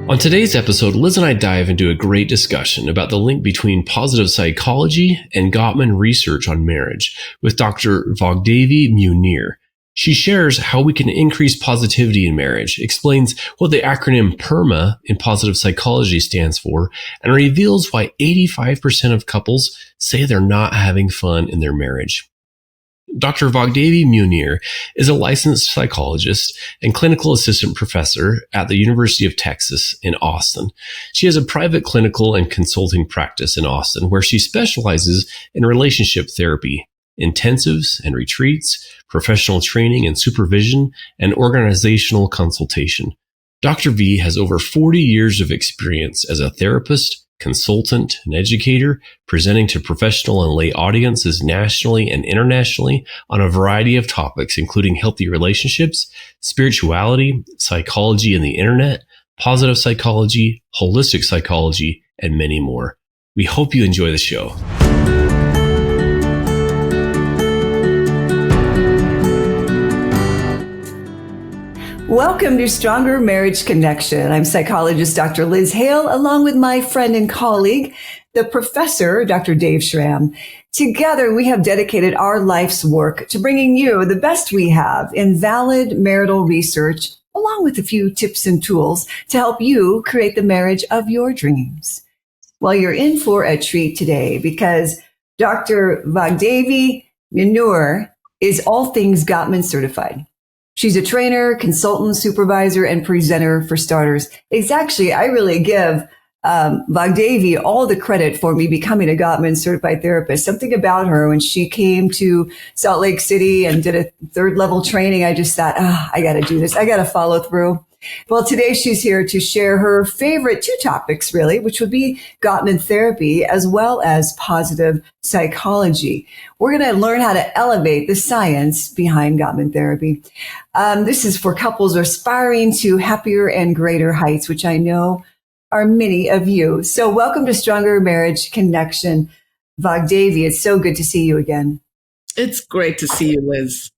On today's episode, Liz and I dive into a great discussion about the link between positive psychology and Gottman research on marriage with Dr. Vagdevi Meunier. She shares how we can increase positivity in marriage, explains what the acronym PERMA in positive psychology stands for, and reveals why 85% of couples say they're not having fun in their marriage. Dr. Vagdevi Meunier is a licensed psychologist and clinical assistant professor at the University of Texas in Austin. She has a private clinical and consulting practice in Austin where she specializes in relationship therapy, intensives and retreats, professional training and supervision, and organizational consultation. Dr. V has over 40 years of experience as a therapist, consultant, and educator, presenting to professional and lay audiences nationally and internationally on a variety of topics, including healthy relationships, spirituality, psychology and the internet, positive psychology, holistic psychology, and many more. We hope you enjoy the show. Welcome to Stronger Marriage Connection. I'm psychologist Dr. Liz Hale, along with my friend and colleague, the professor, Dr. Dave Schramm. Together, we have dedicated our life's work to bringing you the best we have in valid marital research, along with a few tips and tools to help you create the marriage of your dreams. Well, you're in for a treat today because Dr. Vagdevi Meunier is all things Gottman certified. She's a trainer, consultant, supervisor, and presenter for starters. It's actually, I really give Vagdevi all the credit for me becoming a Gottman certified therapist. Something about her when she came to Salt Lake City and did a third level training, I just thought, I got to do this. I got to follow through. Well, today she's here to share her favorite two topics, really, which would be Gottman therapy as well as positive psychology. We're going to learn how to elevate the science behind Gottman therapy. This is for couples aspiring to happier and greater heights, which I know are many of you. So welcome to Stronger Marriage Connection. Vagdevi, it's so good to see you again. It's great to see you, Liz.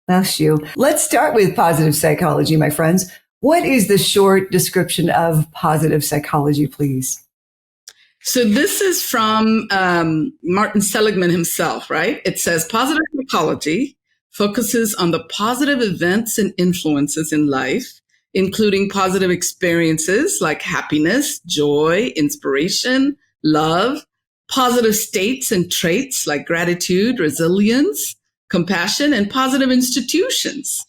Bless you. Let's start with positive psychology, my friends. What is the short description of positive psychology, please? So this is from Martin Seligman himself, right? It says positive psychology focuses on the positive events and influences in life, including positive experiences like happiness, joy, inspiration, love, positive states and traits like gratitude, resilience, compassion, and positive institutions,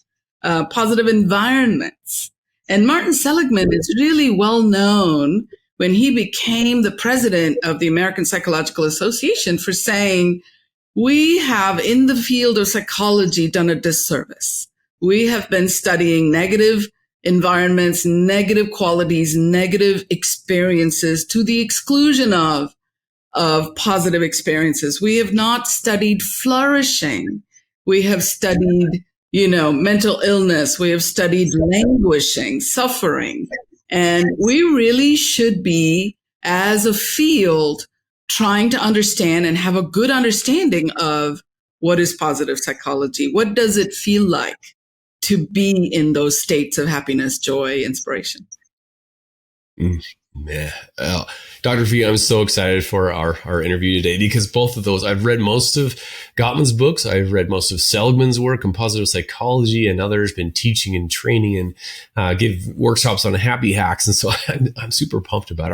positive environments. And Martin Seligman is really well known when he became the president of the American Psychological Association for saying, we have in the field of psychology done a disservice. We have been studying negative environments, negative qualities, negative experiences to the exclusion of positive experiences. We have not studied flourishing. We have studied mental illness. We have studied languishing, suffering. And we really should be, as a field, trying to understand and have a good understanding of what is positive psychology. What does it feel like to be in those states of happiness, joy, inspiration? Dr. V, I'm so excited for our interview today because both of those, I've read most of Gottman's books. I've read most of Seligman's work on positive psychology, and others been teaching and training and give workshops on happy hacks. And so I'm super pumped about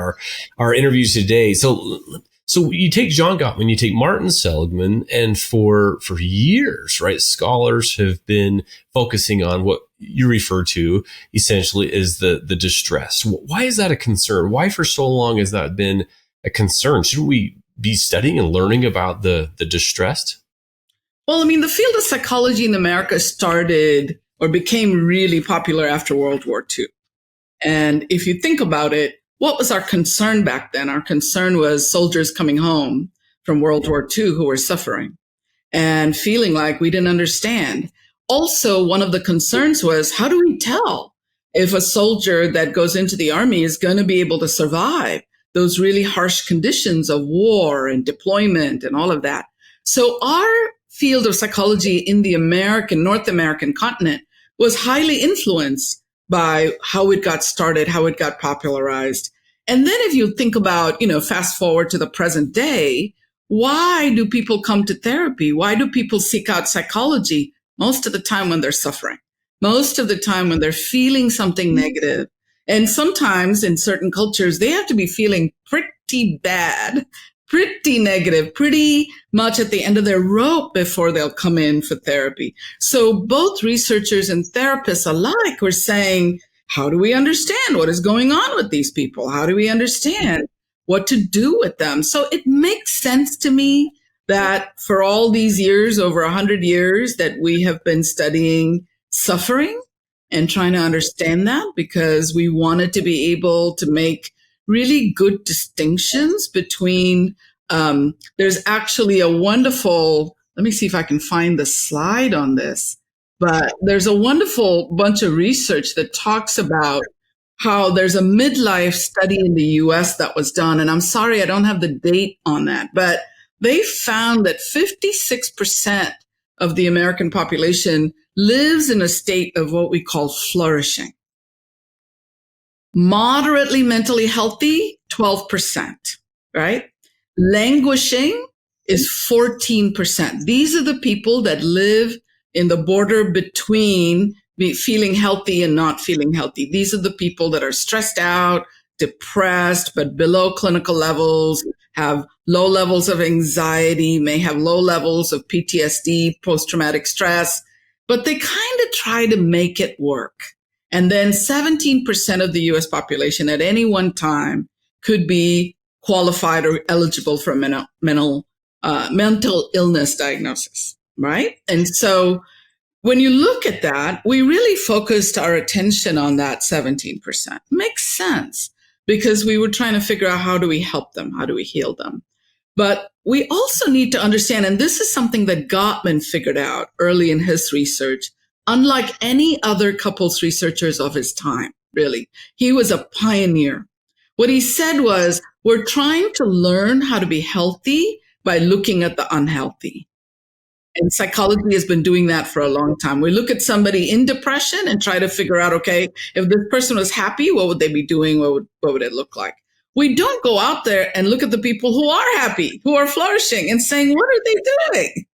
our interviews today. So you take John Gottman, you take Martin Seligman, and for years, right, scholars have been focusing on what you refer to essentially is the distressed. Why is that a concern? Why for so long has that been a concern? Should we be studying and learning about the distressed? Well, the field of psychology in America started or became really popular after World War II. And if you think about it, what was our concern back then? Our concern was soldiers coming home from World War II who were suffering and feeling like we didn't understand. Also, one of the concerns was, how do we tell if a soldier that goes into the army is going to be able to survive those really harsh conditions of war and deployment and all of that? So our field of psychology in the North American continent was highly influenced by how it got started, how it got popularized. And then if you think about, fast forward to the present day, why do people come to therapy? Why do people seek out psychology? Most of the time when they're suffering, most of the time when they're feeling something negative. And sometimes in certain cultures, they have to be feeling pretty bad, pretty negative, pretty much at the end of their rope before they'll come in for therapy. So both researchers and therapists alike were saying, how do we understand what is going on with these people? How do we understand what to do with them? So it makes sense to me that for all these years, over 100 years, that we have been studying suffering and trying to understand that, because we wanted to be able to make really good distinctions between, there's actually a wonderful, let me see if I can find the slide on this, but there's a wonderful bunch of research that talks about how there's a midlife study in the US that was done. And I'm sorry, I don't have the date on that, but they found that 56% of the American population lives in a state of what we call flourishing. Moderately mentally healthy, 12%, right? Languishing is 14%. These are the people that live in the border between feeling healthy and not feeling healthy. These are the people that are stressed out, depressed, but below clinical levels, have low levels of anxiety, may have low levels of PTSD, post-traumatic stress, but they kind of try to make it work. And then 17% of the US population at any one time could be qualified or eligible for a mental illness diagnosis, right? And so when you look at that, we really focused our attention on that 17%. Makes sense, because we were trying to figure out, how do we help them? How do we heal them? But we also need to understand, and this is something that Gottman figured out early in his research, unlike any other couples researchers of his time, really. He was a pioneer. What he said was, we're trying to learn how to be healthy by looking at the unhealthy. And psychology has been doing that for a long time. We look at somebody in depression and try to figure out, okay, if this person was happy, what would they be doing? What would it look like? We don't go out there and look at the people who are happy, who are flourishing, and saying, what are they doing?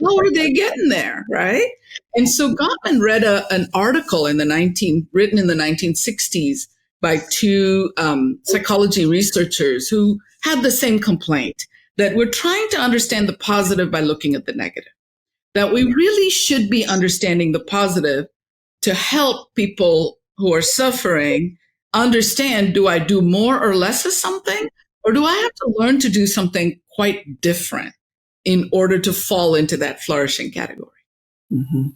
How are they getting there, right? And so Gottman read an article written in the 1960s by two psychology researchers who had the same complaint, that we're trying to understand the positive by looking at the negative. That we really should be understanding the positive to help people who are suffering understand, do I do more or less of something? Or do I have to learn to do something quite different in order to fall into that flourishing category? Mm-hmm.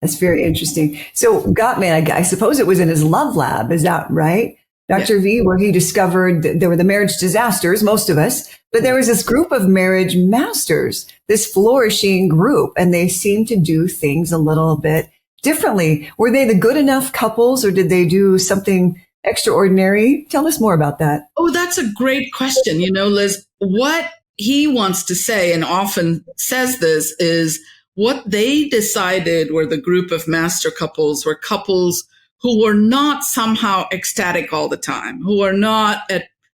That's very interesting. So Gottman, I suppose it was in his love lab. Is that right? Dr. Yeah. V, where he discovered that there were the marriage disasters, most of us, but there was this group of marriage masters, this flourishing group, and they seemed to do things a little bit differently. Were they the good enough couples, or did they do something extraordinary? Tell us more about that. Oh, that's a great question. Liz, what he wants to say, and often says this, is what they decided were the group of master couples were couples who were not somehow ecstatic all the time, who are not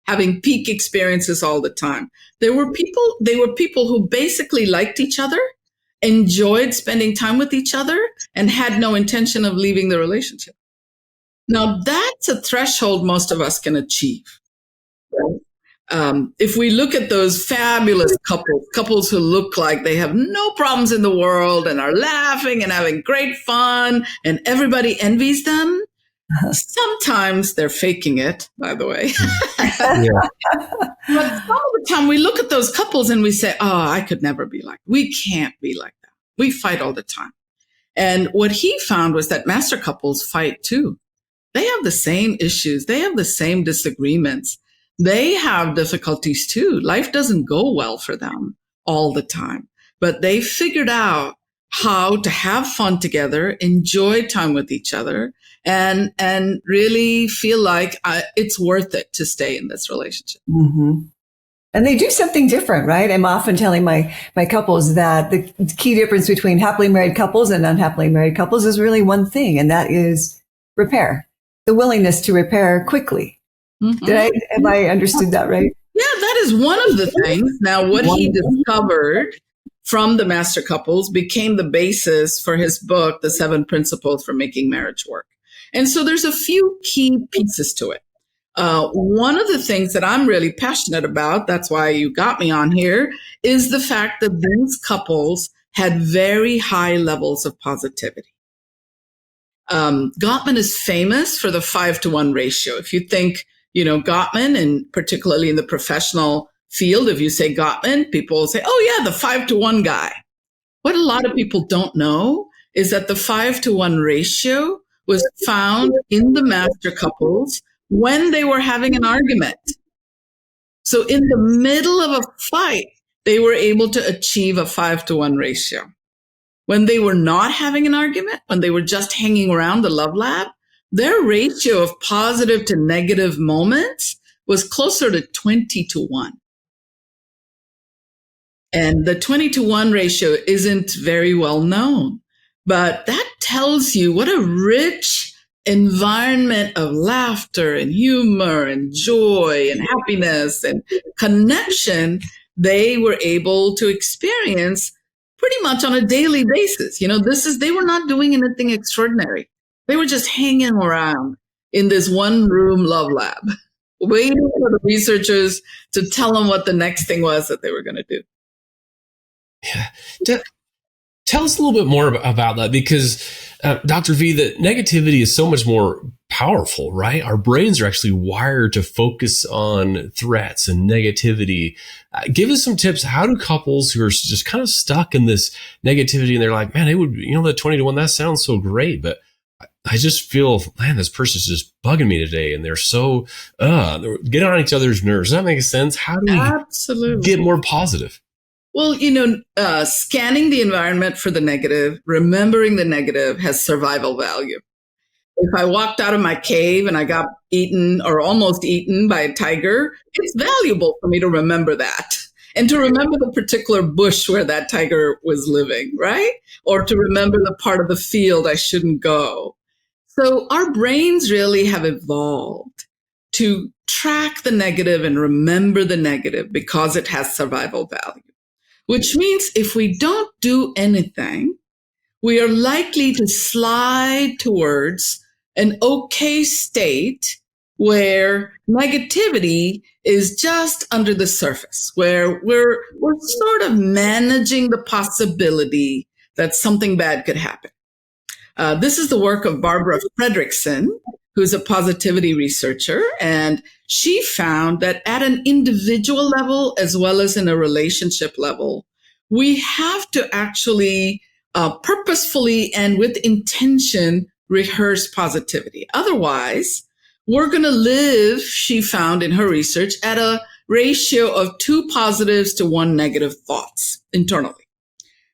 having peak experiences all the time. They were people who basically liked each other, enjoyed spending time with each other, and had no intention of leaving the relationship. Now, that's a threshold most of us can achieve. Right? If we look at those fabulous couples who look like they have no problems in the world and are laughing and having great fun and everybody envies them, sometimes they're faking it, by the way. But some of the time we look at those couples and we say, oh, I could never be like, we can't be like that. We fight all the time. And what he found was that master couples fight too. They have the same issues. They have the same disagreements. They have difficulties too. Life doesn't go well for them all the time, but they figured out how to have fun together, enjoy time with each other, and really feel like it's worth it to stay in this relationship. Mm-hmm. And they do something different, right? I'm often telling my couples that the key difference between happily married couples and unhappily married couples is really one thing, and that is repair. the willingness to repair quickly. Mm-hmm. Have I understood that right? Yeah, that is one of the things. Now, what he discovered from the master couples became the basis for his book, The 7 Principles for Making Marriage Work. And so there's a few key pieces to it. One of the things that I'm really passionate about, that's why you got me on here, is the fact that these couples had very high levels of positivity. Gottman is famous for the 5-to-1 ratio. If you think, Gottman, and particularly in the professional field, if you say Gottman, people will say, oh yeah, the 5-to-1 guy. What a lot of people don't know is that the 5-to-1 ratio was found in the master couples when they were having an argument. So in the middle of a fight, they were able to achieve a 5-to-1 ratio. When they were not having an argument, when they were just hanging around the love lab, their ratio of positive to negative moments was closer to 20-to-1. And the 20-to-1 ratio isn't very well known, but that tells you what a rich environment of laughter and humor and joy and happiness and connection they were able to experience pretty much on a daily basis. They were not doing anything extraordinary. They were just hanging around in this one room love lab, waiting for the researchers to tell them what the next thing was that they were going to do. Yeah. Tell us a little bit more about that, because Dr. V, that negativity is so much more powerful, right? Our brains are actually wired to focus on threats and negativity. Give us some tips. How do couples who are just kind of stuck in this negativity and they're like, man, it would, that 20-to-1, that sounds so great, but I just feel, man, this person's just bugging me today, and they're so, get on each other's nerves. Does that make sense? How do we get more positive? Well, scanning the environment for the negative, remembering the negative has survival value. If I walked out of my cave and I got eaten or almost eaten by a tiger, it's valuable for me to remember that and to remember the particular bush where that tiger was living, right? Or to remember the part of the field I shouldn't go. So our brains really have evolved to track the negative and remember the negative because it has survival value. Which means if we don't do anything, we are likely to slide towards an okay state where negativity is just under the surface, where we're sort of managing the possibility that something bad could happen. This is the work of Barbara Fredrickson, who's a positivity researcher, and she found that at an individual level, as well as in a relationship level, we have to actually purposefully and with intention rehearse positivity. Otherwise, we're going to live, she found in her research, at a ratio of 2 positives to 1 negative thoughts internally.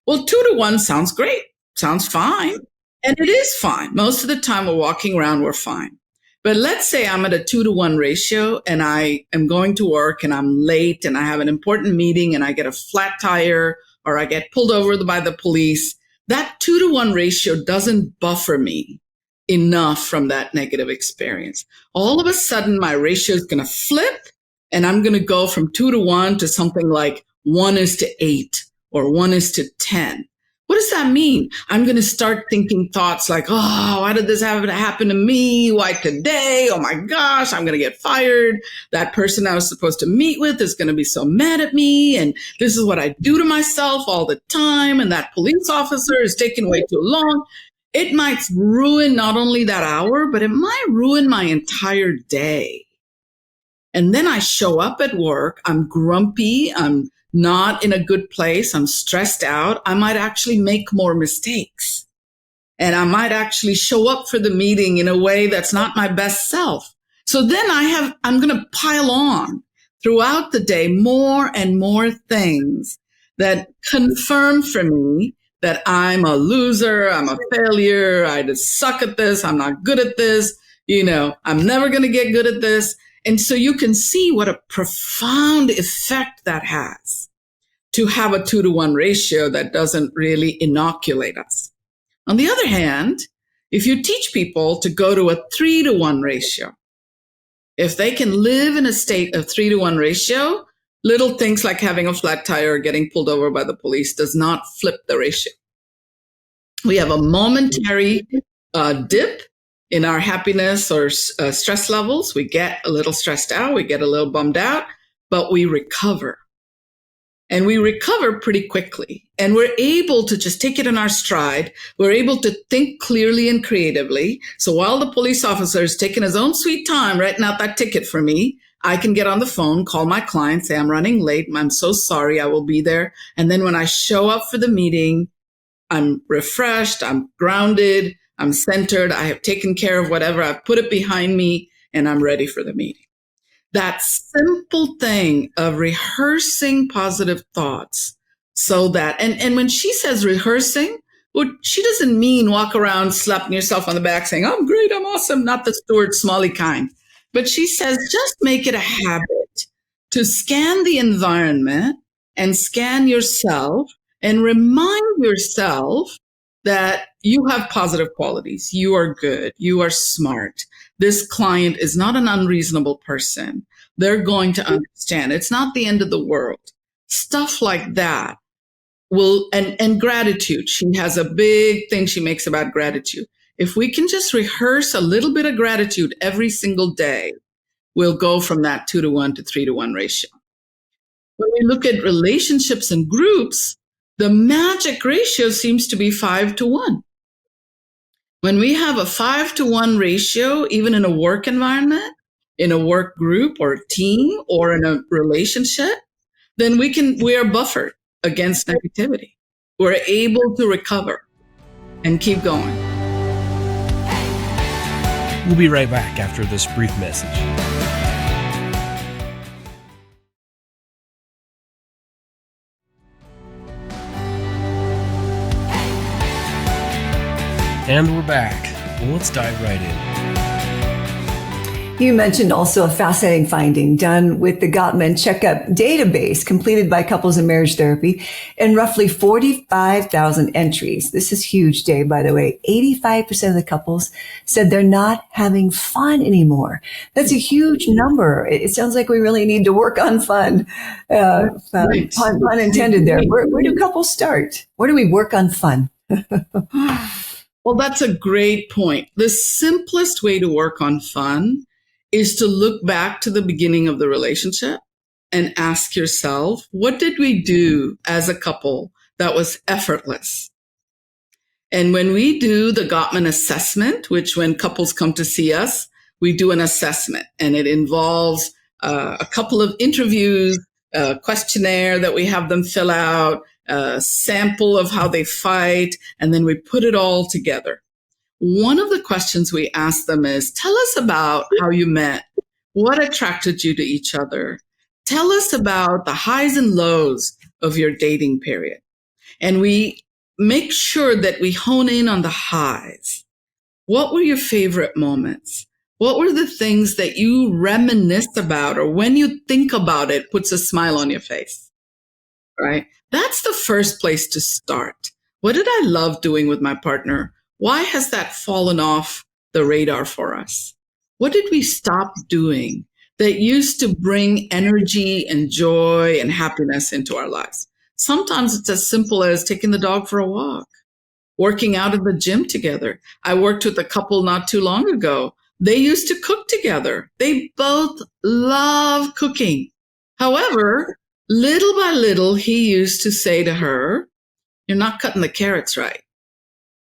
Well, 2-to-1 sounds great, sounds fine. And it is fine. Most of the time we're walking around, we're fine. But let's say I'm at a 2-to-1 ratio and I am going to work and I'm late and I have an important meeting and I get a flat tire or I get pulled over by the police. That 2-to-1 ratio doesn't buffer me enough from that negative experience. All of a sudden, my ratio is going to flip and I'm going to go from 2-to-1 to something like 1:8 or 1:10. What does that mean? I'm going to start thinking thoughts like, oh, why did this happen to me? Why today? Oh my gosh, I'm going to get fired. That person I was supposed to meet with is going to be so mad at me. And this is what I do to myself all the time. And that police officer is taking way too long. It might ruin not only that hour, but it might ruin my entire day. And then I show up at work. I'm grumpy. I'm not in a good place. I'm stressed out. I might actually make more mistakes. And I might actually show up for the meeting in a way that's not my best self. So then I'm going to pile on throughout the day more and more things that confirm for me that I'm a loser. I'm a failure. I just suck at this. I'm not good at this. I'm never going to get good at this. And so you can see what a profound effect that has to have a 2-to-1 ratio that doesn't really inoculate us. On the other hand, If you teach people to go to a 3-to-1 ratio, if they can live in a state of 3-to-1 ratio, little things like having a flat tire or getting pulled over by the police does not flip the ratio. We have a momentary dip in our happiness or stress levels. We get a little stressed out, we get a little bummed out, but we recover. And we recover pretty quickly. And we're able to just take it in our stride. We're able to think clearly and creatively. So while the police officer is taking his own sweet time writing out that ticket for me, I can get on the phone, call my client, say, I'm running late. I'm so sorry. I will be there. And then when I show up for the meeting, I'm refreshed. I'm grounded. I'm centered. I have taken care of whatever. I've put it behind me and I'm ready for the meeting. That simple thing of rehearsing positive thoughts so that, and when she says rehearsing, well, she doesn't mean walk around slapping yourself on the back saying, I'm great, I'm awesome, not the Stuart Smalley kind. But she says, just make it a habit to scan the environment and scan yourself and remind yourself that you have positive qualities. You are good. You are smart. This client is not an unreasonable person. They're going to understand. It's not the end of the world. Stuff like that will, and gratitude. She has a big thing she makes about gratitude. If we can just rehearse a little bit of gratitude every single day, we'll go from that 2-to-1 to 3-to-1 ratio. When we look at relationships and groups, the magic ratio seems to be 5-to-1. When we have a 5-to-1 ratio, even in a work environment, in a work group or a team or in a relationship, then we are buffered against negativity. We're able to recover and keep going. We'll be right back after this brief message. And we're back. Well, let's dive right in. You mentioned also a fascinating finding done with the Gottman checkup database completed by couples in marriage therapy and roughly 45,000 entries. This is huge, Dave, by the way. 85% of the couples said they're not having fun anymore. That's a huge number. It sounds like we really need to work on fun. Pun intended there. Where do couples start? Where do we work on fun? Well, that's a great point. The simplest way to work on fun is to look back to the beginning of the relationship and ask yourself, what did we do as a couple that was effortless? And when we do the Gottman assessment, which when couples come to see us, we do an assessment, and it involves a couple of interviews, a questionnaire that we have them fill out, a sample of how they fight, and then we put it all together. One of the questions we ask them is, tell us about how you met. What attracted you to each other? Tell us about the highs and lows of your dating period. And we make sure that we hone in on the highs. What were your favorite moments? What were the things that you reminisce about, or when you think about it, puts a smile on your face, right? That's the first place to start. What did I love doing with my partner? Why has that fallen off the radar for us? What did we stop doing that used to bring energy and joy and happiness into our lives? Sometimes it's as simple as taking the dog for a walk, working out in the gym together. I worked with a couple not too long ago. They used to cook together. They both love cooking. However, little by little, he used to say to her, you're not cutting the carrots right.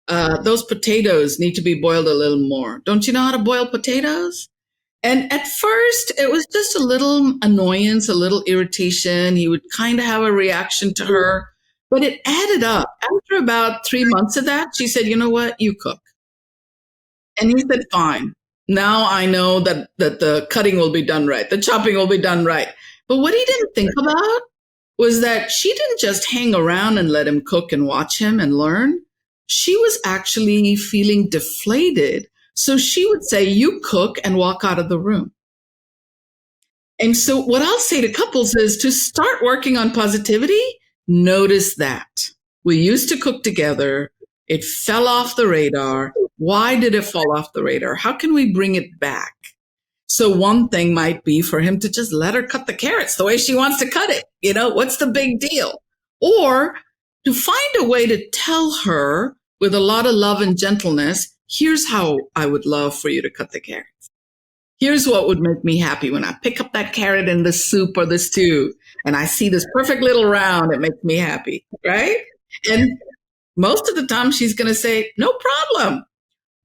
Those potatoes need to be boiled a little more. Don't you know how to boil potatoes? And at first, it was just a little annoyance, a little irritation. He would kind of have a reaction to her, but it added up. After about 3 months of that, she said, you know what? You cook. And he said, fine. Now I know that the cutting will be done right. The chopping will be done right. But what he didn't think about was that she didn't just hang around and let him cook and watch him and learn. She was actually feeling deflated. So she would say, you cook, and walk out of the room. And so what I'll say to couples is to start working on positivity, notice that. We used to cook together. It fell off the radar. Why did it fall off the radar? How can we bring it back? So one thing might be for him to just let her cut the carrots the way she wants to cut it. What's the big deal? Or to find a way to tell her with a lot of love and gentleness, here's how I would love for you to cut the carrots. Here's what would make me happy when I pick up that carrot in the soup or the stew and I see this perfect little round, it makes me happy, right? And most of the time she's going to say, no problem.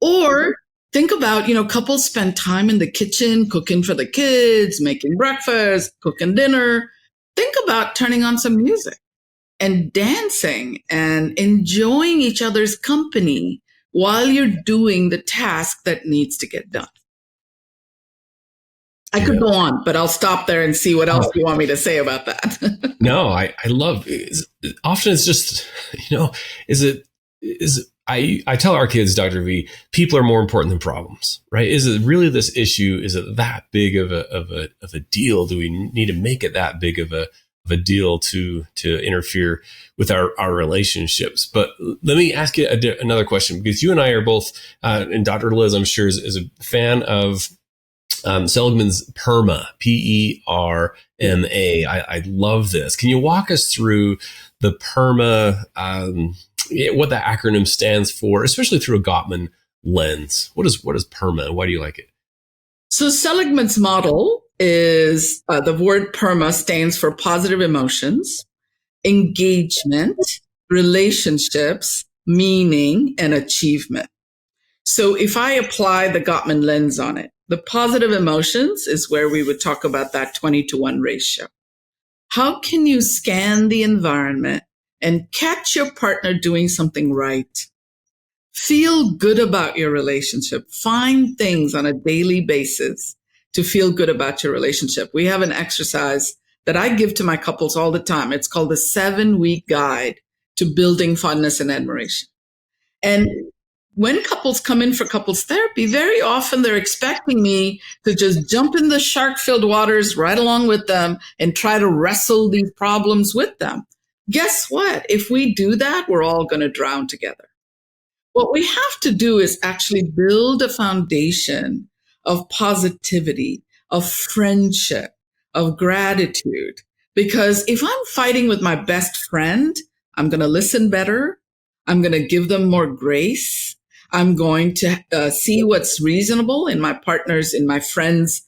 Or think about, couples spend time in the kitchen, cooking for the kids, making breakfast, cooking dinner. Think about turning on some music and dancing and enjoying each other's company while you're doing the task that needs to get done. I could go on, but I'll stop there and see what else you want me to say about that. No, I love it. Often it's just, I tell our kids, Dr. V, people are more important than problems, right? Is it really this issue? Is it that big of a deal? Do we need to make it that big of a deal to interfere with our relationships? But let me ask you another question, because you and I are both, and Dr. Liz, I'm sure, is a fan of Seligman's PERMA, PERMA. I love this. Can you walk us through the PERMA, what that acronym stands for, especially through a Gottman lens? What is PERMA? Why do you like it? So Seligman's model is the word PERMA stands for positive emotions, engagement, relationships, meaning, and achievement. So if I apply the Gottman lens on it, the positive emotions is where we would talk about that 20-1 ratio. How can you scan the environment and catch your partner doing something right? Feel good about your relationship. Find things on a daily basis to feel good about your relationship. We have an exercise that I give to my couples all the time. It's called the 7-week guide to building fondness and admiration. And when couples come in for couples therapy, very often they're expecting me to just jump in the shark-filled waters right along with them and try to wrestle these problems with them. Guess what? If we do that, we're all going to drown together. What we have to do is actually build a foundation of positivity, of friendship, of gratitude. Because if I'm fighting with my best friend, I'm going to listen better. I'm going to give them more grace. I'm going to see what's reasonable in my partner's, in my friend's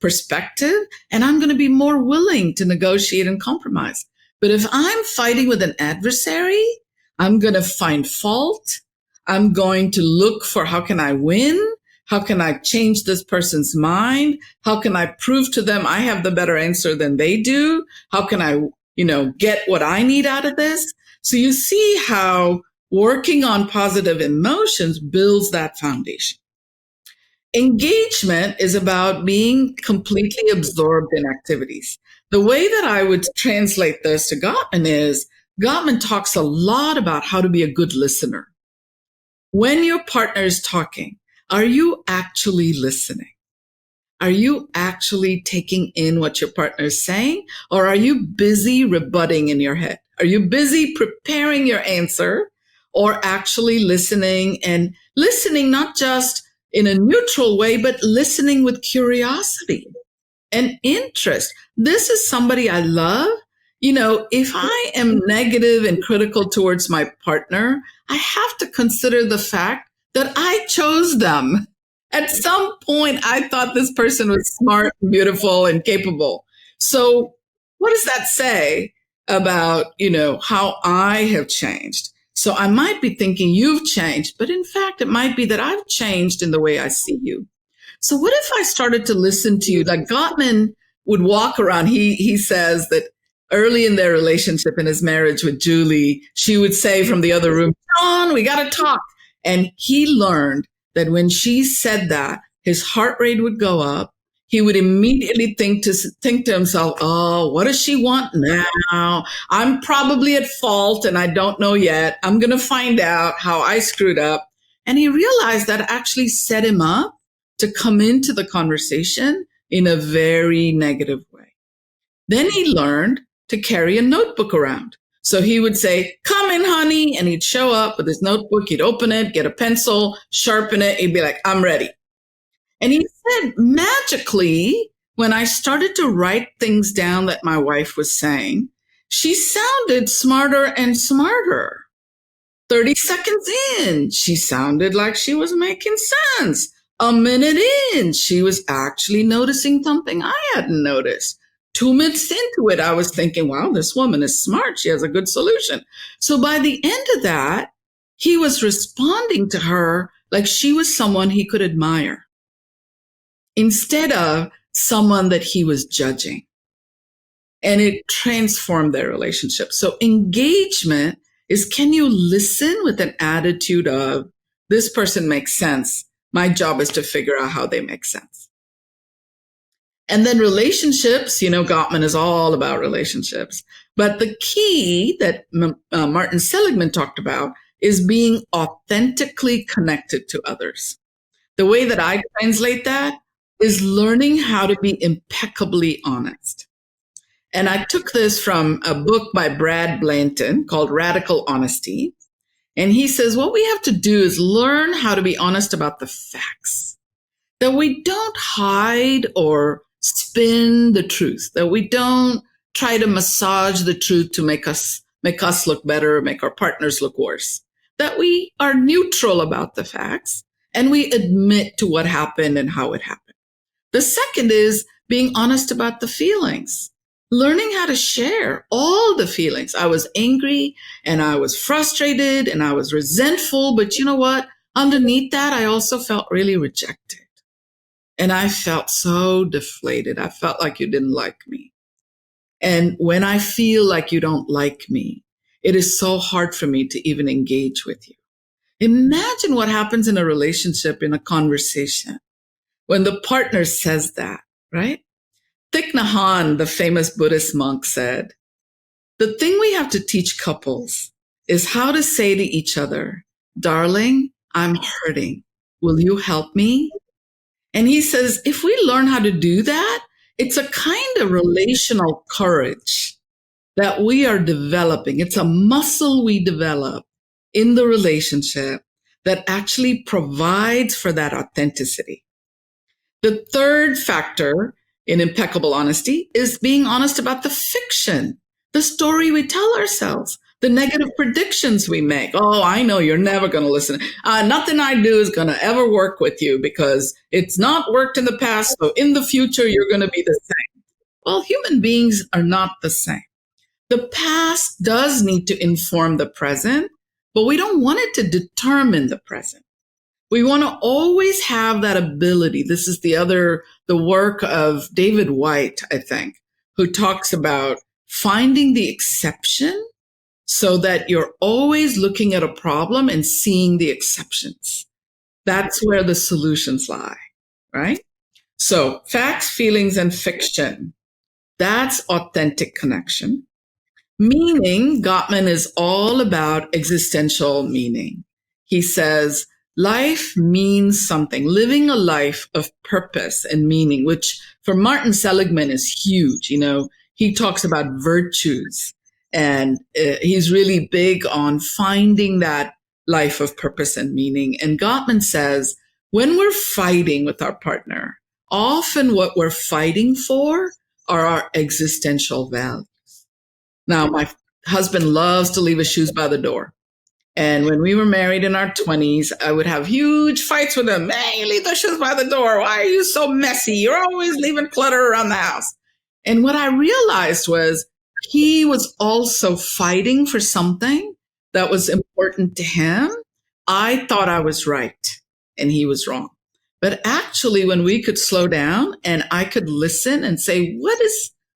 perspective, and I'm going to be more willing to negotiate and compromise. But if I'm fighting with an adversary, I'm going to find fault. I'm going to look for how can I win? How can I change this person's mind? How can I prove to them I have the better answer than they do? How can I, get what I need out of this? So you see how working on positive emotions builds that foundation. Engagement is about being completely absorbed in activities. The way that I would translate this to Gottman is Gottman talks a lot about how to be a good listener. When your partner is talking, are you actually listening? Are you actually taking in what your partner is saying? Or are you busy rebutting in your head? Are you busy preparing your answer? Or actually listening, and listening not just in a neutral way, but listening with curiosity and interest. This is somebody I love. If I am negative and critical towards my partner, I have to consider the fact that I chose them. At some point, I thought this person was smart, beautiful, and capable. So what does that say about, how I have changed? So I might be thinking you've changed, but in fact, it might be that I've changed in the way I see you. So what if I started to listen to you? Like Gottman would walk around. He says that early in their relationship, in his marriage with Julie, she would say from the other room, John, we got to talk. And he learned that when she said that, his heart rate would go up. He would immediately think to himself, oh, what does she want now? I'm probably at fault and I don't know yet. I'm going to find out how I screwed up. And he realized that actually set him up to come into the conversation in a very negative way. Then he learned to carry a notebook around. So he would say, come in, honey. And he'd show up with his notebook. He'd open it, get a pencil, sharpen it. He'd be like, I'm ready. And he said, magically, when I started to write things down that my wife was saying, she sounded smarter and smarter. 30 seconds in, she sounded like she was making sense. A minute in, she was actually noticing something I hadn't noticed. 2 minutes into it, I was thinking, wow, this woman is smart. She has a good solution. So by the end of that, he was responding to her like she was someone he could admire instead of someone that he was judging. And it transformed their relationship. So engagement is, can you listen with an attitude of, this person makes sense. My job is to figure out how they make sense. And then relationships, Gottman is all about relationships. But the key that Martin Seligman talked about is being authentically connected to others. The way that I translate that is learning how to be impeccably honest. And I took this from a book by Brad Blanton called Radical Honesty. And he says, what we have to do is learn how to be honest about the facts, that we don't hide or spin the truth, that we don't try to massage the truth to make us look better, make our partners look worse, that we are neutral about the facts and we admit to what happened and how it happened. The second is being honest about the feelings. Learning how to share all the feelings. I was angry and I was frustrated and I was resentful, but you know what? Underneath that, I also felt really rejected. And I felt so deflated. I felt like you didn't like me. And when I feel like you don't like me, it is so hard for me to even engage with you. Imagine what happens in a relationship, in a conversation, when the partner says that, right? Thich Nhat Hanh, the famous Buddhist monk, said, the thing we have to teach couples is how to say to each other, darling, I'm hurting. Will you help me? And he says, if we learn how to do that, it's a kind of relational courage that we are developing. It's a muscle we develop in the relationship that actually provides for that authenticity. The third factor in impeccable honesty is being honest about the fiction, the story we tell ourselves, the negative predictions we make. Oh, I know you're never going to listen. Nothing I do is going to ever work with you because it's not worked in the past. So in the future, you're going to be the same. Well, human beings are not the same. The past does need to inform the present, but we don't want it to determine the present. We want to always have that ability. This is the work of David White, I think, who talks about finding the exception so that you're always looking at a problem and seeing the exceptions. That's where the solutions lie, right? So facts, feelings, and fiction. That's authentic connection. Meaning, Gottman is all about existential meaning. He says, life means something. Living a life of purpose and meaning, which for Martin Seligman is huge. He talks about virtues and he's really big on finding that life of purpose and meaning. And Gottman says, when we're fighting with our partner, often what we're fighting for are our existential values. Now, my husband loves to leave his shoes by the door. And when we were married in our 20s, I would have huge fights with him. Hey, you leave the shoes by the door. Why are you so messy? You're always leaving clutter around the house. And what I realized was he was also fighting for something that was important to him. I thought I was right and he was wrong. But actually, when we could slow down and I could listen and say,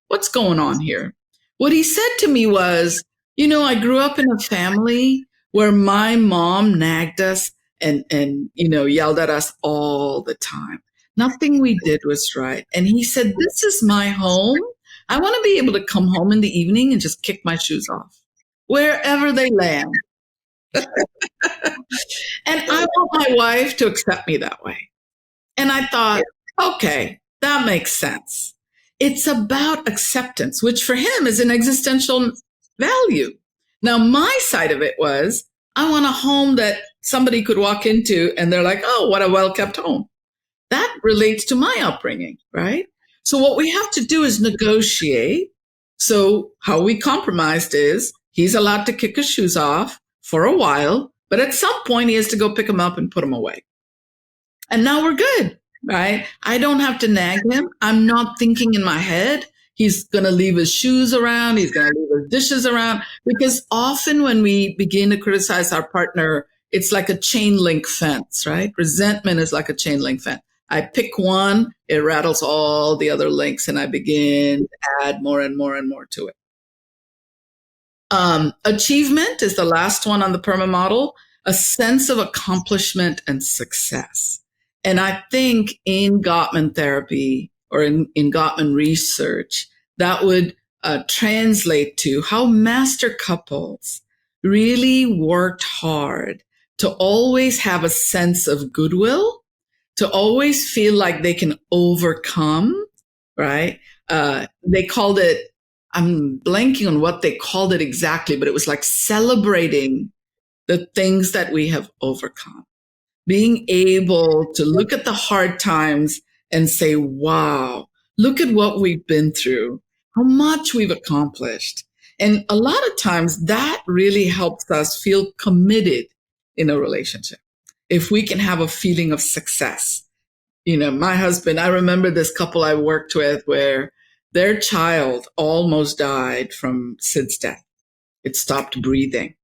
what's going on here? What he said to me was, I grew up in a family where my mom nagged us and yelled at us all the time. Nothing we did was right. And he said, this is my home. I want to be able to come home in the evening and just kick my shoes off wherever they land. And I want my wife to accept me that way. And I thought, okay, that makes sense. It's about acceptance, which for him is an existential value. Now, my side of it was, I want a home that somebody could walk into and they're like, oh, what a well-kept home. That relates to my upbringing, right? So what we have to do is negotiate. So how we compromised is he's allowed to kick his shoes off for a while, but at some point he has to go pick them up and put them away. And now we're good, right? I don't have to nag him. I'm not thinking in my head, he's going to leave his shoes around. He's going to leave his dishes around. Because often when we begin to criticize our partner, it's like a chain link fence, right? Resentment is like a chain link fence. I pick one, it rattles all the other links, and I begin to add more and more and more to it. Achievement is the last one on the PERMA model, a sense of accomplishment and success. And I think in Gottman therapy or in Gottman research, that would translate to how master couples really worked hard to always have a sense of goodwill, to always feel like they can overcome, right? They called it, I'm blanking on what they called it exactly, but it was like celebrating the things that we have overcome. Being able to look at the hard times and say, wow, look at what we've been through, how much we've accomplished. And a lot of times that really helps us feel committed in a relationship. If we can have a feeling of success. You know, my husband, I remember this couple I worked with where their child almost died from Sid's death. It stopped breathing.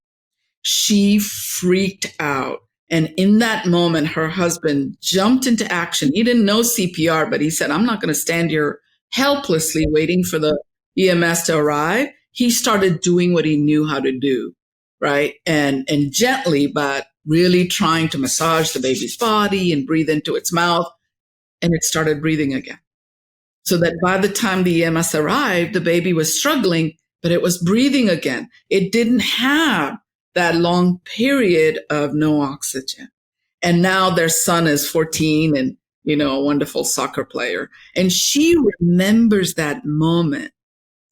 She freaked out. And in that moment, her husband jumped into action. He didn't know CPR, but he said, I'm not going to stand here helplessly waiting for the EMS to arrive. He started doing what he knew how to do, right? And gently, but really trying to massage the baby's body and breathe into its mouth. And it started breathing again. So that by the time the EMS arrived, the baby was struggling, but it was breathing again. It didn't have that long period of no oxygen. And now their son is 14 and, you know, a wonderful soccer player. And she remembers that moment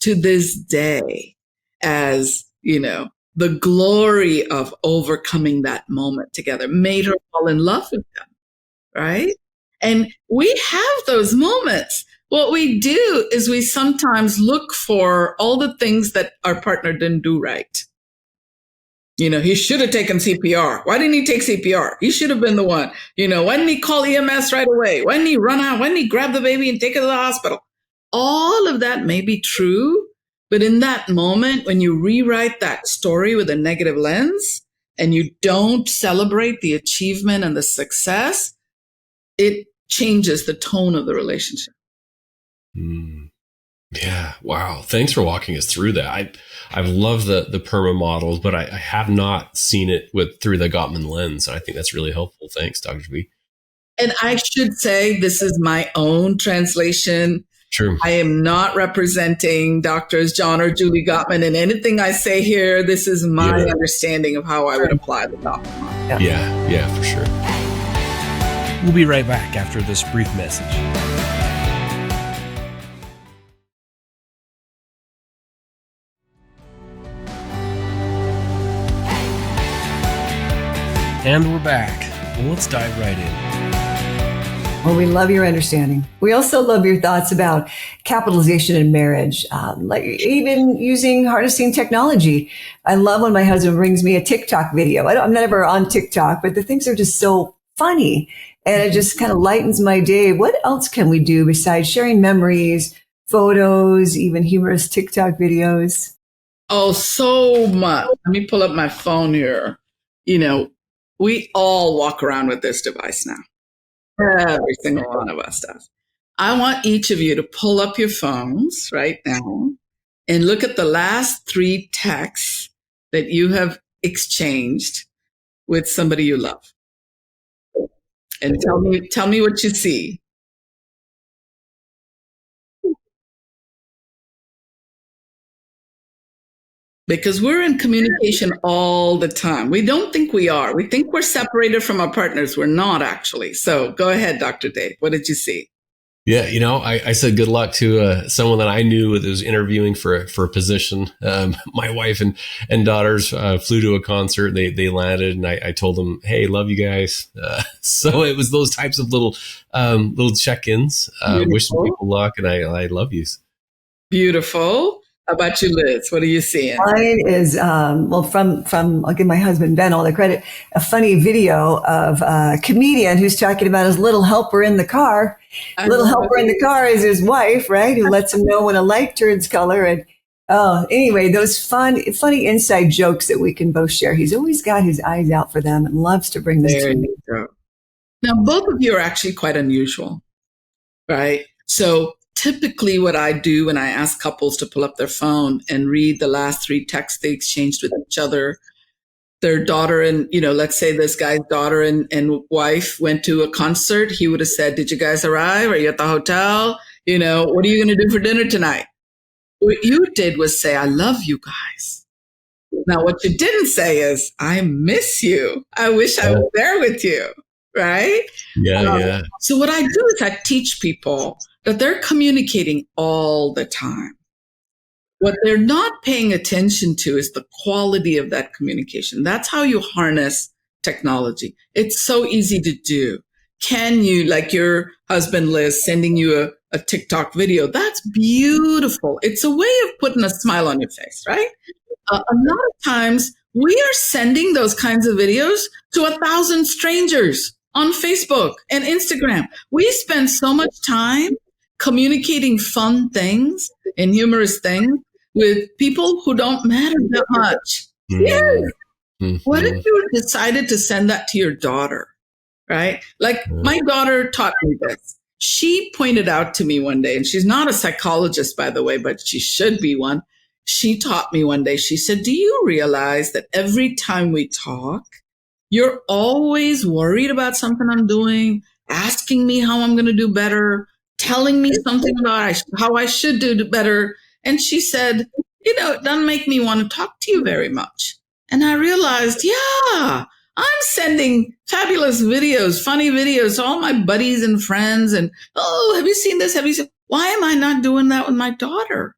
to this day as, you know, the glory of overcoming that moment together made her fall in love with them, right? And we have those moments. What we do is we sometimes look for all the things that our partner didn't do right. You know, he should have taken CPR. Why didn't he take CPR? He should have been the one. You know, why didn't he call EMS right away? Why didn't he run out? Why didn't he grab the baby and take it to the hospital? All of that may be true, but in that moment, when you rewrite that story with a negative lens and you don't celebrate the achievement and the success, it changes the tone of the relationship. Yeah. Wow. Thanks for walking us through that. I've loved the PERMA models, but I have not seen it through the Gottman lens. I think that's really helpful. Thanks, Dr. V. And I should say this is my own translation. True. I am not representing Doctors John or Julie Gottman in anything I say here. This is my understanding of how I would apply the Gottman model. Yeah, for sure. We'll be right back after this brief message. And we're back. Well, let's dive right in. Well, we love your understanding. We also love your thoughts about capitalization in marriage, like even using harnessing technology. I love when my husband brings me a TikTok video. I'm never on TikTok, but the things are just so funny. And it just kind of lightens my day. What else can we do besides sharing memories, photos, even humorous TikTok videos? Oh, so much. Let me pull up my phone here. You know, we all walk around with this device now. Every single one of us does. I want each of you to pull up your phones right now and look at the last 3 texts that you have exchanged with somebody you love. And tell me what you see. Because we're in communication all the time. We don't think we are. We think we're separated from our partners. We're not actually. So go ahead, Dr. Dave. What did you see? Yeah, I said good luck to someone that I knew that was interviewing for a position. My wife and daughters flew to a concert. They landed, and I told them, "Hey, love you guys." So it was those types of little check-ins, wishing people luck, and I love you. Beautiful. How about you, Liz? What are you seeing? Mine is, from I'll give my husband Ben all the credit, a funny video of a comedian who's talking about his little helper in the car. Little helper in the car is his wife, right? Who lets him know when a light turns color. And anyway, those funny inside jokes that we can both share. He's always got his eyes out for them and loves to bring them to me. Now, both of you are actually quite unusual, right? So typically what I do when I ask couples to pull up their phone and read the last 3 texts they exchanged with each other, their daughter and, let's say this guy's daughter and wife went to a concert, he would have said, "Did you guys arrive? Are you at the hotel? What are you going to do for dinner tonight?" What you did was say, "I love you guys." Now, what you didn't say is, "I miss you. I wish I was there with you." Right? Yeah. So what I do is I teach people that they're communicating all the time. What they're not paying attention to is the quality of that communication. That's how you harness technology. It's so easy to do. Can you, like your husband, Liz, sending you a TikTok video? That's beautiful. It's a way of putting a smile on your face, right? A lot of times we are sending those kinds of videos to 1,000 strangers on Facebook and Instagram. We spend so much time communicating fun things and humorous things with people who don't matter that much. Mm-hmm. Yes. Mm-hmm. What if you decided to send that to your daughter, right? Like my daughter taught me this. She pointed out to me one day, and she's not a psychologist, by the way, but she should be one. She taught me one day, she said, "Do you realize that every time we talk, you're always worried about something I'm doing, asking me how I'm going to do better, telling me something about how I should do better?" And she said, "It doesn't make me want to talk to you very much." And I realized, yeah, I'm sending fabulous videos, funny videos to all my buddies and friends. And, "Oh, have you seen this? Have you seen?" Why am I not doing that with my daughter?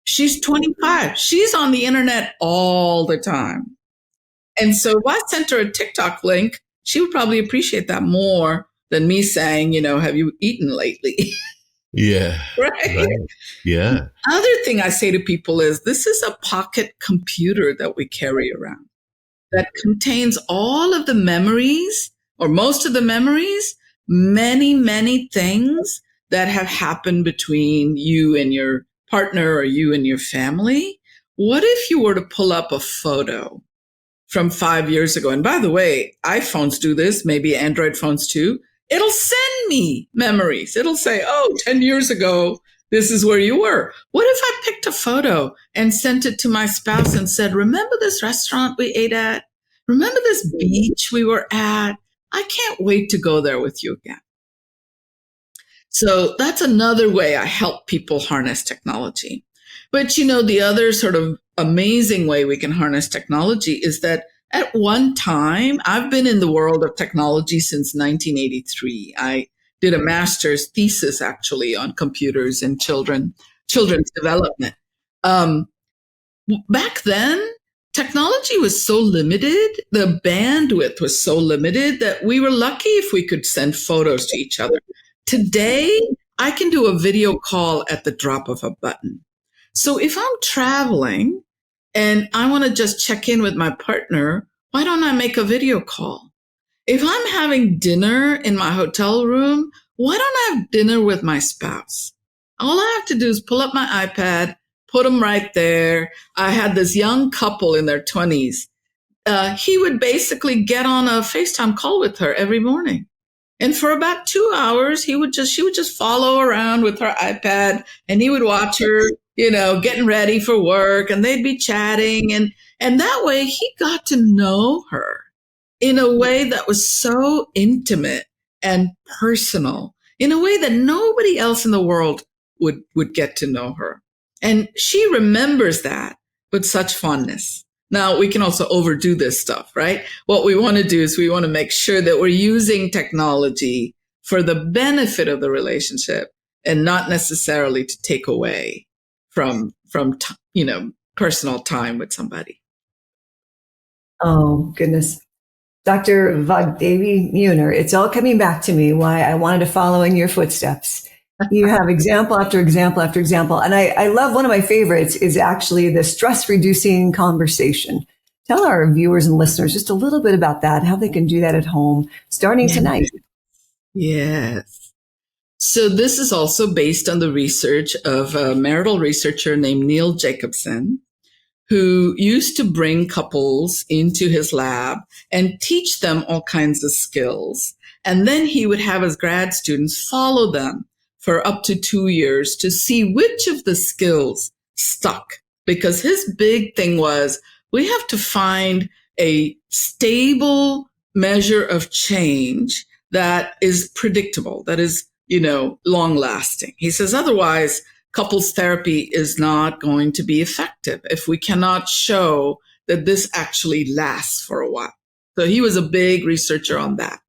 She's 25. She's on the internet all the time. And so if I sent her a TikTok link, she would probably appreciate that more than me saying, "Have you eaten lately?" Yeah. Right? Yeah. Other thing I say to people is this is a pocket computer that we carry around that contains all of the memories or most of the memories, many, many things that have happened between you and your partner or you and your family. What if you were to pull up a photo from 5 years ago? And by the way, iPhones do this, maybe Android phones too. It'll send me memories. It'll say, "Oh, 10 years ago, this is where you were." What if I picked a photo and sent it to my spouse and said, "Remember this restaurant we ate at? Remember this beach we were at? I can't wait to go there with you again." So that's another way I help people harness technology. But the other sort of amazing way we can harness technology is that at one time, I've been in the world of technology since 1983. I did a master's thesis actually on computers and children's development. Back then, technology was so limited, the bandwidth was so limited that we were lucky if we could send photos to each other. Today, I can do a video call at the drop of a button. So if I'm traveling and I want to just check in with my partner, why don't I make a video call? If I'm having dinner in my hotel room, why don't I have dinner with my spouse? All I have to do is pull up my iPad, put them right there. I had this young couple in their 20s. He would basically get on a FaceTime call with her every morning. And for about 2 hours, she would just follow around with her iPad and he would watch her, getting ready for work, and they'd be chatting. And that way he got to know her in a way that was so intimate and personal, in a way that nobody else in the world would get to know her. And she remembers that with such fondness. Now, we can also overdo this stuff, right? What we want to do is we want to make sure that we're using technology for the benefit of the relationship and not necessarily to take away from personal time with somebody. Oh, goodness. Dr. Vagdevi Meunier, it's all coming back to me why I wanted to follow in your footsteps. You have example after example after example. And I love one of my favorites is actually the stress reducing conversation. Tell our viewers and listeners just a little bit about that, how they can do that at home starting tonight. Yes. So this is also based on the research of a marital researcher named Neil Jacobson, who used to bring couples into his lab and teach them all kinds of skills. And then he would have his grad students follow them for up to 2 years to see which of the skills stuck. Because his big thing was, we have to find a stable measure of change that is predictable, that is, long lasting. He says, otherwise, couples therapy is not going to be effective if we cannot show that this actually lasts for a while. So he was a big researcher on that.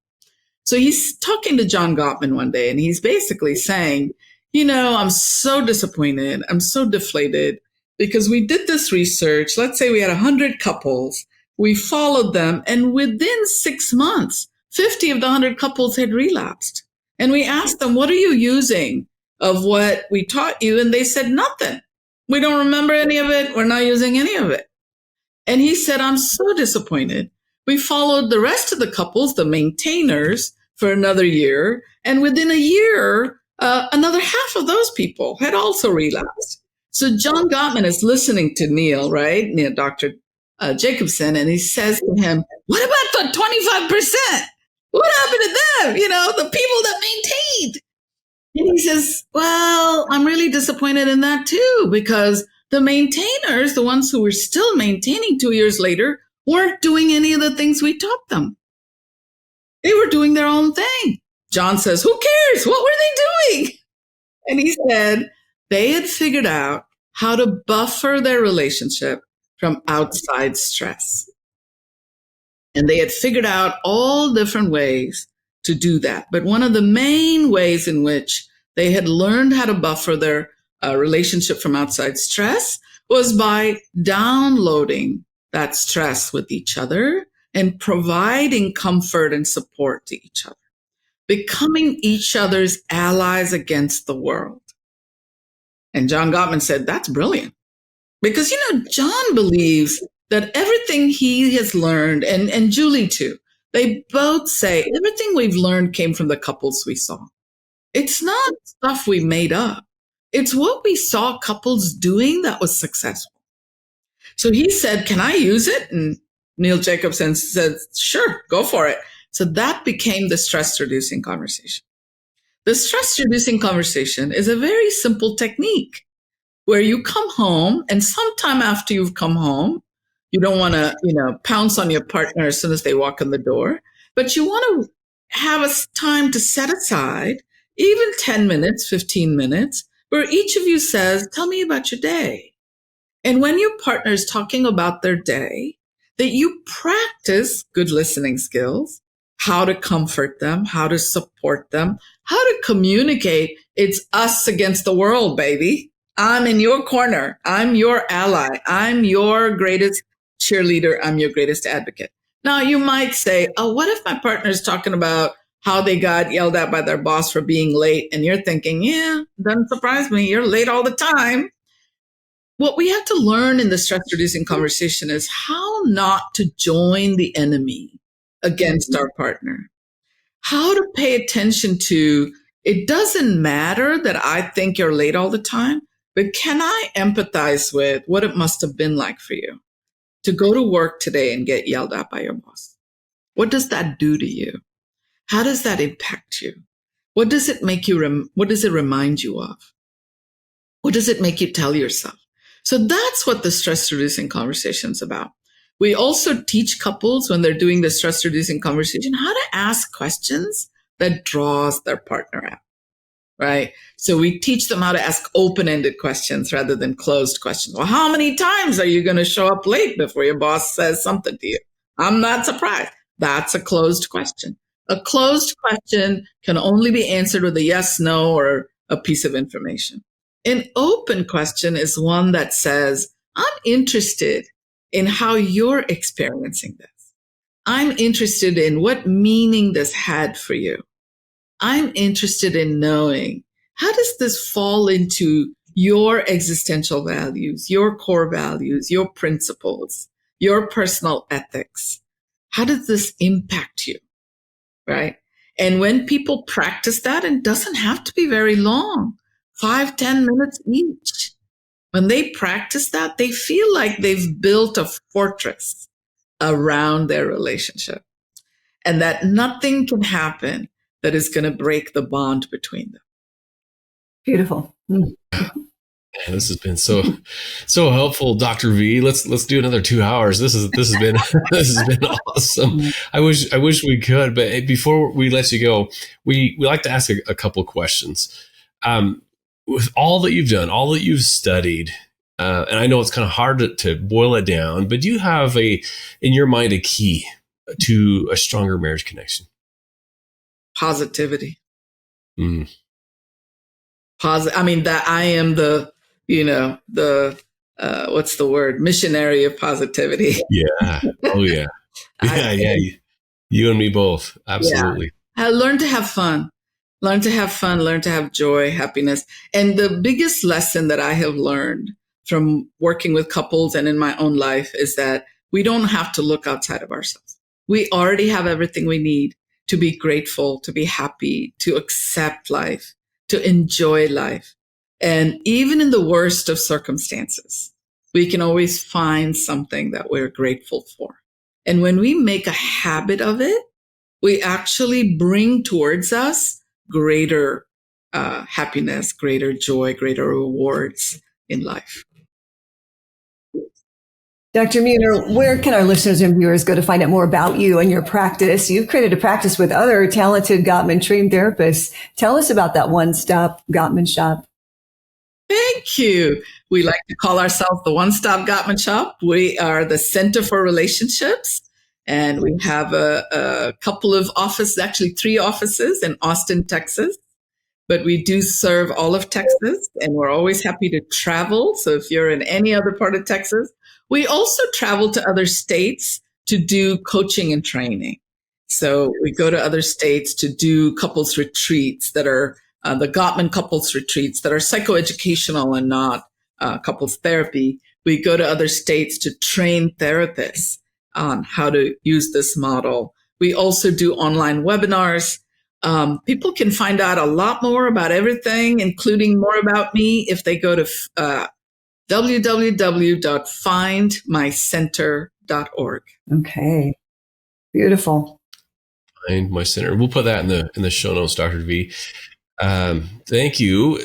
So he's talking to John Gottman one day, and he's basically saying, I'm so disappointed. I'm so deflated because we did this research. Let's say we had 100 couples. We followed them, and within 6 months, 50 of the 100 couples had relapsed. And we asked them, what are you using of what we taught you? And they said, nothing. We don't remember any of it. We're not using any of it. And he said, I'm so disappointed. We followed the rest of the couples, the maintainers, for another year. And within a year, another half of those people had also relapsed. So John Gottman is listening to Neil, right? Dr. Jacobson. And he says to him, what about the 25%? What happened to them? The people that maintained. And he says, well, I'm really disappointed in that too, because the maintainers, the ones who were still maintaining 2 years later, weren't doing any of the things we taught them. They were doing their own thing. John says, who cares? What were they doing? And he said they had figured out how to buffer their relationship from outside stress. And they had figured out all different ways to do that. But one of the main ways in which they had learned how to buffer their relationship from outside stress was by downloading that stress with each other and providing comfort and support to each other, becoming each other's allies against the world. And John Gottman said, that's brilliant. Because, John believes that everything he has learned, and Julie too, they both say everything we've learned came from the couples we saw. It's not stuff we made up. It's what we saw couples doing that was successful. So he said, can I use it? And Neil Jacobson said, sure, go for it. So that became the stress-reducing conversation. The stress-reducing conversation is a very simple technique where you come home, and sometime after you've come home, you don't want to, pounce on your partner as soon as they walk in the door, but you want to have a time to set aside even 10 minutes, 15 minutes, where each of you says, tell me about your day. And when your partner is talking about their day, that you practice good listening skills, how to comfort them, how to support them, how to communicate. It's us against the world, baby. I'm in your corner. I'm your ally. I'm your greatest cheerleader. I'm your greatest advocate. Now, you might say, oh, what if my partner is talking about how they got yelled at by their boss for being late? And you're thinking, yeah, doesn't surprise me. You're late all the time. What we have to learn in the stress-reducing conversation is how not to join the enemy against our partner. How to pay attention to, it doesn't matter that I think you're late all the time, but can I empathize with what it must have been like for you to go to work today and get yelled at by your boss? What does that do to you? How does that impact you? What does it make you, what does it remind you of? What does it make you tell yourself? So that's what the stress-reducing conversation is about. We also teach couples when they're doing the stress-reducing conversation how to ask questions that draws their partner out, right? So we teach them how to ask open-ended questions rather than closed questions. Well, how many times are you going to show up late before your boss says something to you? I'm not surprised. That's a closed question. A closed question can only be answered with a yes, no, or a piece of information. An open question is one that says, I'm interested in how you're experiencing this. I'm interested in what meaning this had for you. I'm interested in knowing, how does this fall into your existential values, your core values, your principles, your personal ethics? How does this impact you? Right? And when people practice that, and it doesn't have to be very long, 5-10 minutes each. When they practice that, they feel like they've built a fortress around their relationship, and that nothing can happen that is going to break the bond between them. Beautiful. Man, this has been so helpful, Dr. V. Let's do another 2 hours. This has been this has been awesome. I wish we could, but before we let you go, we like to ask a couple questions. With all that you've done, all that you've studied, and I know it's kind of hard to boil it down, but do you have in your mind, a key to a stronger marriage connection? Positivity. I mean, that I am the what's the word? Missionary of positivity. Yeah. Oh yeah. Yeah. You and me both. Absolutely. Yeah. I learned to have fun. Learn to have fun, learn to have joy, happiness. And the biggest lesson that I have learned from working with couples and in my own life is that we don't have to look outside of ourselves. We already have everything we need to be grateful, to be happy, to accept life, to enjoy life. And even in the worst of circumstances, we can always find something that we're grateful for. And when we make a habit of it, we actually bring towards us greater happiness, greater joy, greater rewards in life. Dr. Meunier, where can our listeners and viewers go to find out more about you and your practice? You've created a practice with other talented Gottman trained therapists. Tell us about that one-stop Gottman shop. Thank you. We like to call ourselves the One-Stop Gottman Shop. We are the Center for Relationships. And we have a couple of offices, actually 3 offices in Austin, Texas. But we do serve all of Texas, and we're always happy to travel. So if you're in any other part of Texas, we also travel to other states to do coaching and training. So we go to other states to do couples retreats that are the Gottman couples retreats that are psychoeducational and not couples therapy. We go to other states to train therapists on how to use this model. We also do online webinars. People can find out a lot more about everything, including more about me, if they go to www.findmycenter.org. Okay. Beautiful. Find My Center. We'll put that in the show notes, Dr. V. Thank you.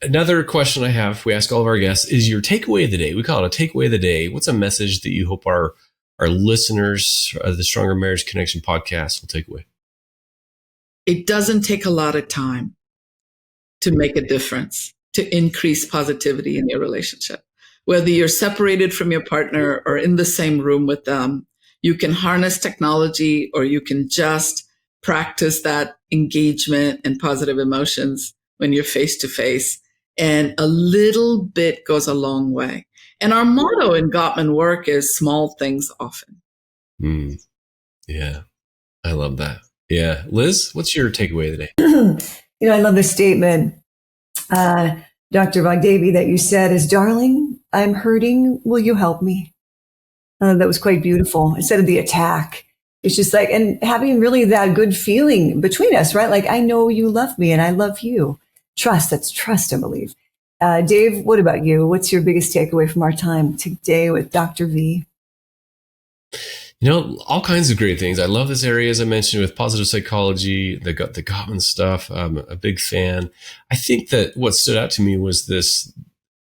Another question I have, we ask all of our guests, is your takeaway of the day. We call it a takeaway of the day. What's a message that you hope our listeners of the Stronger Marriage Connection podcast will take away? It doesn't take a lot of time to make a difference, to increase positivity in your relationship. Whether you're separated from your partner or in the same room with them, you can harness technology, or you can just practice that engagement and positive emotions when you're face to face. And a little bit goes a long way. And our motto in Gottman work is small things often. Yeah, I love that. Yeah. Liz, what's your takeaway today? I love the statement, Dr. Vagdevi, that you said is, darling, I'm hurting. Will you help me? That was quite beautiful. Instead of the attack, it's just like, and having really that good feeling between us, right? Like, I know you love me and I love you. Trust, that's trust, I believe. Dave, what about you? What's your biggest takeaway from our time today with Dr. V? All kinds of great things. I love this area, as I mentioned, with positive psychology, the Gottman stuff. I'm a big fan. I think that what stood out to me was this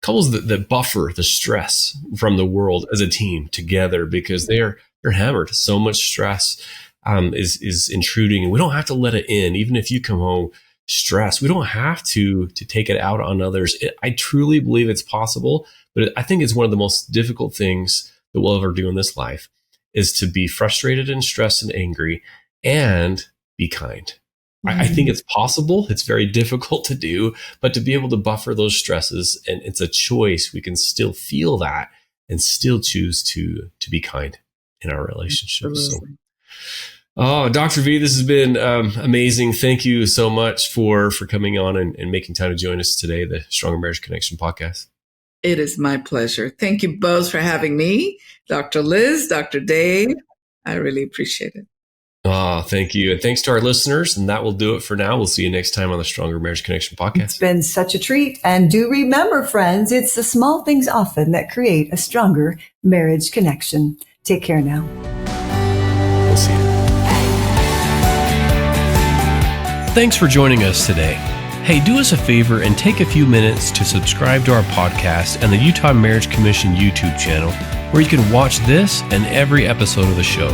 couples that buffer the stress from the world as a team together, because they're hammered. So much stress is intruding, and we don't have to let it in. Even if you come home stressed, we don't have to take it out on others. I truly believe it's possible, but I think it's one of the most difficult things that we'll ever do in this life, is to be frustrated and stressed and angry and be kind. I think it's possible. It's very difficult to do, but to be able to buffer those stresses, and it's a choice. We can still feel that and still choose to be kind in our relationships. So, oh, Dr. V, this has been amazing. Thank you so much for coming on and making time to join us today, the Stronger Marriage Connection podcast. It is my pleasure. Thank you both for having me, Dr. Liz, Dr. Dave. I really appreciate it. Thank you. And thanks to our listeners. And that will do it for now. We'll see you next time on the Stronger Marriage Connection podcast. It's been such a treat. And do remember, friends, it's the small things often that create a stronger marriage connection. Take care now. We'll see you. Thanks for joining us today. Hey, do us a favor and take a few minutes to subscribe to our podcast and the Utah Marriage Commission YouTube channel, where you can watch this and every episode of the show.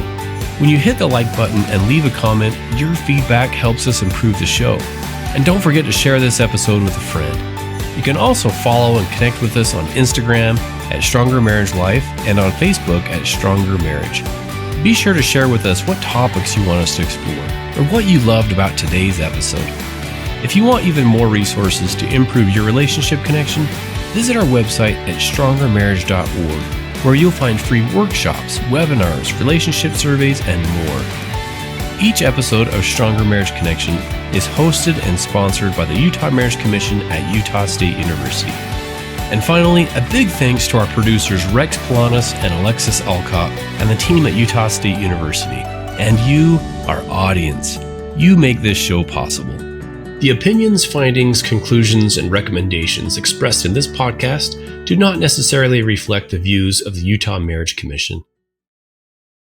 When you hit the like button and leave a comment, your feedback helps us improve the show. And don't forget to share this episode with a friend. You can also follow and connect with us on Instagram at Stronger Marriage Life and on Facebook at Stronger Marriage. Be sure to share with us what topics you want us to explore or what you loved about today's episode. If you want even more resources to improve your relationship connection, visit our website at strongermarriage.org, where you'll find free workshops, webinars, relationship surveys, and more. Each episode of Stronger Marriage Connection is hosted and sponsored by the Utah Marriage Commission at Utah State University. And finally, a big thanks to our producers Rex Polanis and Alexis Alcott and the team at Utah State University. And you, our audience. You make this show possible. The opinions, findings, conclusions, and recommendations expressed in this podcast do not necessarily reflect the views of the Utah Marriage Commission.